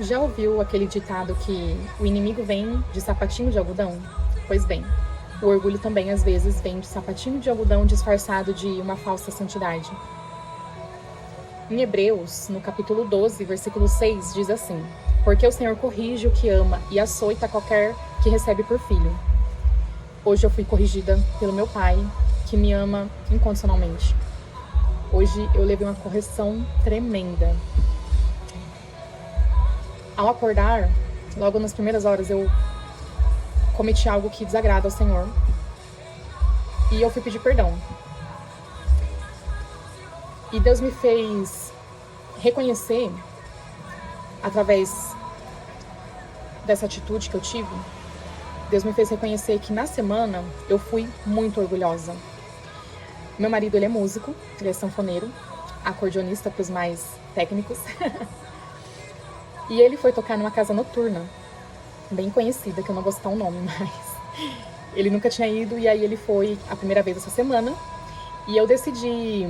Já ouviu aquele ditado que o inimigo vem de sapatinho de algodão? Pois bem, o orgulho também às vezes vem de sapatinho de algodão disfarçado de uma falsa santidade. Em Hebreus, no capítulo 12, versículo 6, diz assim: Porque o Senhor corrige o que ama e açoita qualquer que recebe por filho. Hoje eu fui corrigida pelo meu pai, que me ama incondicionalmente. Hoje eu levei uma correção tremenda. Ao acordar, logo nas primeiras horas, eu cometi algo que desagrada ao Senhor. E eu fui pedir perdão. E Deus me fez reconhecer, através dessa atitude que eu tive, Deus me fez reconhecer que na semana eu fui muito orgulhosa. Meu marido, ele é músico, ele é sanfoneiro, acordeonista para os mais técnicos. E ele foi tocar numa casa noturna, bem conhecida, que eu não vou citar o nome, mas ele nunca tinha ido, e aí ele foi a primeira vez essa semana. E eu decidi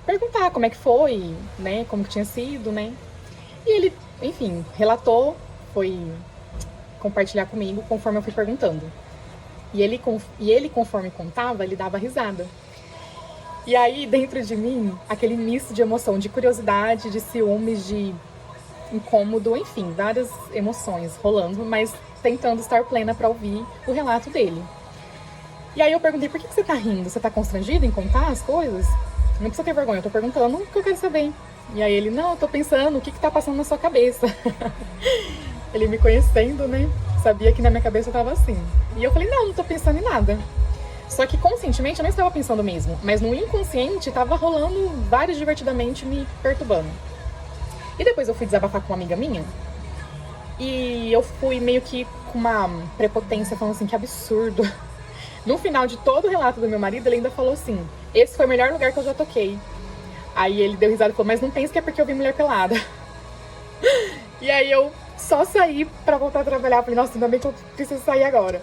perguntar como é que foi, né, como que tinha sido, né. E ele, enfim, relatou, foi compartilhar comigo conforme eu fui perguntando. E ele, conforme contava, ele dava risada. E aí, dentro de mim, aquele misto de emoção, de curiosidade, de ciúmes, de incômodo, enfim, várias emoções rolando, mas tentando estar plena para ouvir o relato dele. E aí eu perguntei: por que você tá rindo? Você tá constrangido em contar as coisas? Não precisa ter vergonha, eu tô perguntando o que eu quero saber. E aí ele: não, eu tô pensando o que tá passando na sua cabeça. Ele me conhecendo, né, sabia que na minha cabeça eu tava assim. E eu falei: não tô pensando em nada. Só que conscientemente eu não estava pensando mesmo, mas no inconsciente tava rolando vários divertidamente me perturbando. E depois eu fui desabafar com uma amiga minha, e eu fui meio que com uma prepotência, falando assim: que absurdo. No final de todo o relato do meu marido, ele ainda falou assim: esse foi o melhor lugar que eu já toquei. Aí ele deu risada e falou: mas não pense que é porque eu vi mulher pelada. E aí eu só saí pra voltar a trabalhar. Falei: nossa, ainda bem que eu preciso sair agora.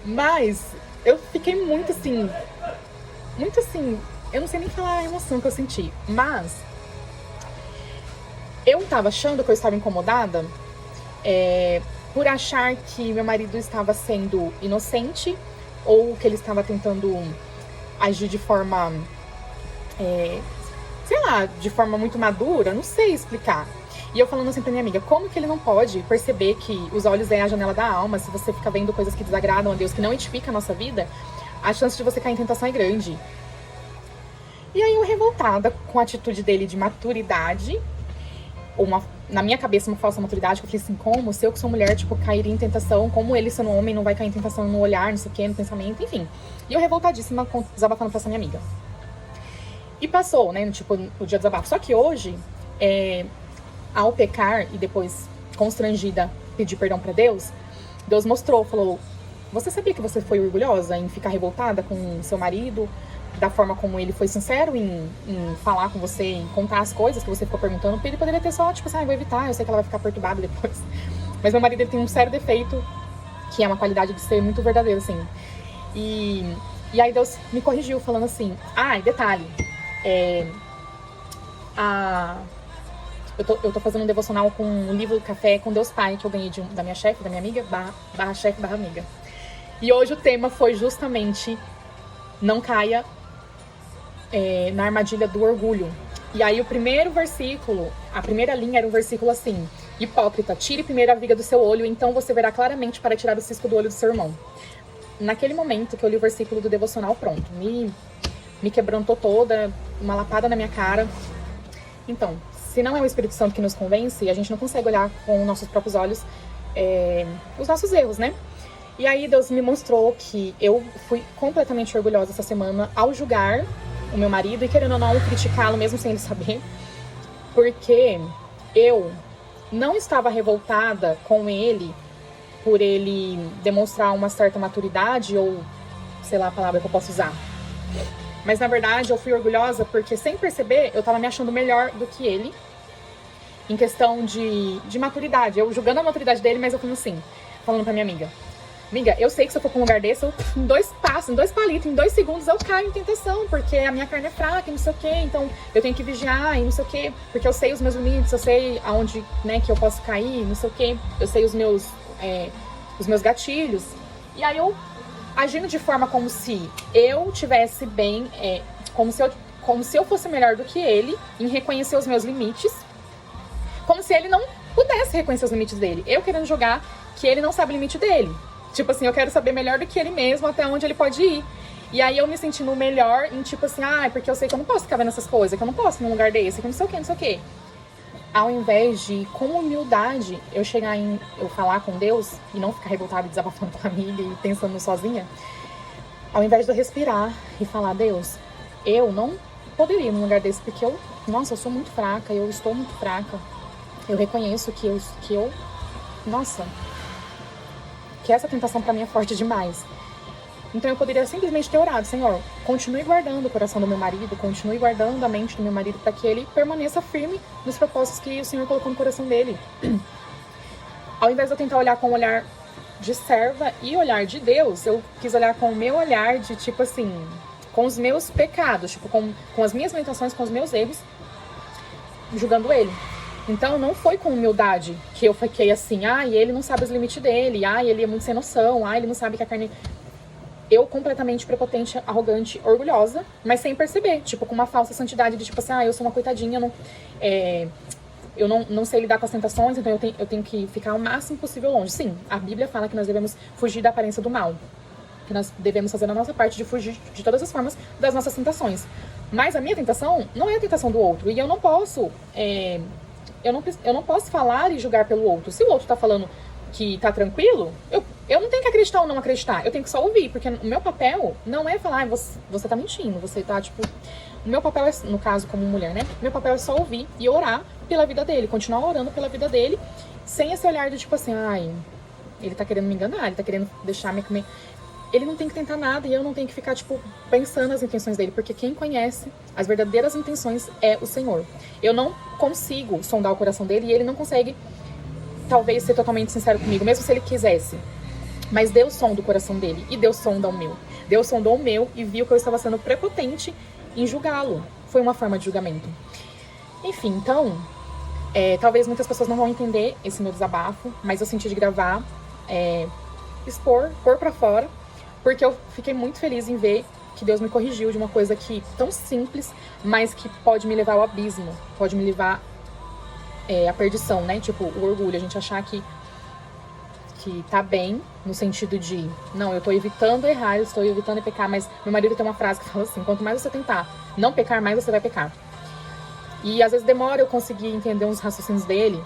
Mas eu fiquei muito assim, eu não sei nem falar a emoção que eu senti, mas eu tava achando que eu estava incomodada por achar que meu marido estava sendo inocente, ou que ele estava tentando agir de forma, sei lá, de forma muito madura, não sei explicar. E eu falando assim pra minha amiga: como que ele não pode perceber que os olhos é a janela da alma? Se você fica vendo coisas que desagradam a Deus, que não edificam a nossa vida, a chance de você cair em tentação é grande. E aí eu, revoltada com a atitude dele de maturidade, ou na minha cabeça uma falsa maturidade, que eu falei assim: como? Se eu que sou mulher, tipo, cairia em tentação, como ele sendo homem não vai cair em tentação no olhar, não sei o que, no pensamento, enfim. E eu revoltadíssima, desabafando pra essa minha amiga. E passou, né, tipo, o dia do desabafo. Só que hoje, ao pecar e depois constrangida pedir perdão pra Deus, Deus mostrou, falou: você sabia que você foi orgulhosa em ficar revoltada com seu marido, da forma como ele foi sincero em falar com você, em contar as coisas que você ficou perguntando? Porque ele poderia ter só, tipo assim: vou evitar, eu sei que ela vai ficar perturbada depois. Mas meu marido, ele tem um sério defeito, que é uma qualidade de ser muito verdadeiro, assim. E aí Deus me corrigiu, falando assim: e detalhe, eu tô fazendo um devocional com um livro Café com Deus Pai, que eu ganhei da minha chefe, da minha amiga, barra chefe, barra amiga. E hoje o tema foi justamente: não caia na armadilha do orgulho. E aí o primeiro versículo, a primeira linha era um versículo assim: hipócrita, tire primeiro a viga do seu olho, então você verá claramente para tirar o cisco do olho do seu irmão. Naquele momento que eu li o versículo do devocional, pronto, me quebrantou toda, uma lapada na minha cara. Então, se não é o Espírito Santo que nos convence, a gente não consegue olhar com nossos próprios olhos os nossos erros, né? E aí Deus me mostrou que eu fui completamente orgulhosa essa semana ao julgar o meu marido, e querendo ou não criticá-lo mesmo sem ele saber, porque eu não estava revoltada com ele por ele demonstrar uma certa maturidade, ou sei lá a palavra que eu posso usar. Mas na verdade eu fui orgulhosa porque, sem perceber, eu tava me achando melhor do que ele em questão de maturidade. Eu julgando a maturidade dele, mas eu falando assim, falando pra minha amiga: Amiga, eu sei que se eu for pra um lugar desse, em 2 passos, em 2 palitos, em 2 segundos eu caio em tentação, porque a minha carne é fraca e não sei o quê, então eu tenho que vigiar e não sei o quê, porque eu sei os meus limites, eu sei aonde, né, que eu posso cair, não sei o quê, eu sei os meus gatilhos. E aí eu agindo de forma como se eu tivesse bem, como se eu fosse melhor do que ele em reconhecer os meus limites, como se ele não pudesse reconhecer os limites dele. Eu querendo jogar que ele não sabe o limite dele. Tipo assim, eu quero saber melhor do que ele mesmo até onde ele pode ir. E aí eu me sentindo melhor em tipo assim, porque eu sei que eu não posso ficar vendo essas coisas, que eu não posso ir num lugar desse, que não sei o que, não sei o que. Ao invés de, com humildade, eu falar com Deus e não ficar revoltada e desabafando com a família e pensando sozinha, ao invés de eu respirar e falar, Deus, eu não poderia ir num lugar desse porque eu sou muito fraca, eu estou muito fraca. Eu reconheço que essa tentação pra mim é forte demais. Então eu poderia simplesmente ter orado, Senhor, continue guardando o coração do meu marido, continue guardando a mente do meu marido para que ele permaneça firme nos propósitos que o Senhor colocou no coração dele. Ao invés de eu tentar olhar com o olhar de serva e olhar de Deus, eu quis olhar com o meu olhar de tipo assim, com os meus pecados, tipo com as minhas limitações, com os meus erros, julgando ele. Então não foi com humildade que eu fiquei assim, e ele não sabe os limites dele, ele é muito sem noção, ele não sabe que a carne... Eu completamente prepotente, arrogante, orgulhosa, mas sem perceber, tipo, com uma falsa santidade de tipo assim, eu sou uma coitadinha, eu não sei lidar com as tentações, então eu tenho que ficar o máximo possível longe. Sim, a Bíblia fala que nós devemos fugir da aparência do mal, que nós devemos fazer a nossa parte de fugir de todas as formas das nossas tentações. Mas a minha tentação não é a tentação do outro, e eu não posso... Eu não posso falar e julgar pelo outro. Se o outro tá falando que tá tranquilo, eu não tenho que acreditar ou não acreditar. Eu tenho que só ouvir, porque o meu papel não é falar, você tá mentindo, você tá, tipo... O meu papel é, no caso, como mulher, né? Meu papel é só ouvir e orar pela vida dele, continuar orando pela vida dele, sem esse olhar de, tipo assim, ele tá querendo me enganar, ele tá querendo deixar me comer... Ele não tem que tentar nada e eu não tenho que ficar, tipo, pensando nas intenções dele, porque quem conhece as verdadeiras intenções é o Senhor. Eu não consigo sondar o coração dele e ele não consegue, talvez, ser totalmente sincero comigo, mesmo se ele quisesse. Mas Deus sonda o coração dele e Deus sonda o meu. Deus sondou o meu e viu que eu estava sendo prepotente em julgá-lo. Foi uma forma de julgamento. Enfim, então, talvez muitas pessoas não vão entender esse meu desabafo, mas eu senti de gravar, pôr pra fora, porque eu fiquei muito feliz em ver que Deus me corrigiu de uma coisa que tão simples, mas que pode me levar ao abismo, pode me levar à perdição, né? Tipo, o orgulho, a gente achar que tá bem, no sentido de, não, eu tô evitando errar, eu estou evitando pecar, mas meu marido tem uma frase que fala assim, quanto mais você tentar não pecar, mais você vai pecar. E às vezes demora eu conseguir entender uns raciocínios dele,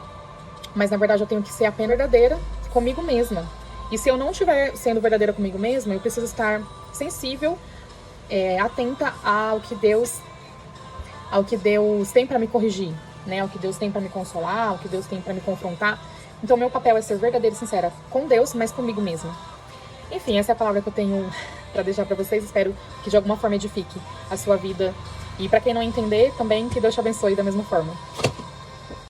mas na verdade eu tenho que ser apenas verdadeira comigo mesma. E se eu não estiver sendo verdadeira comigo mesma, eu preciso estar sensível, atenta ao que Deus tem para me corrigir, né? Ao que Deus tem para me consolar, ao que Deus tem para me confrontar. Então, meu papel é ser verdadeira e sincera com Deus, mas comigo mesma. Enfim, essa é a palavra que eu tenho para deixar para vocês. Espero que de alguma forma edifique a sua vida. E para quem não entender, também que Deus te abençoe da mesma forma.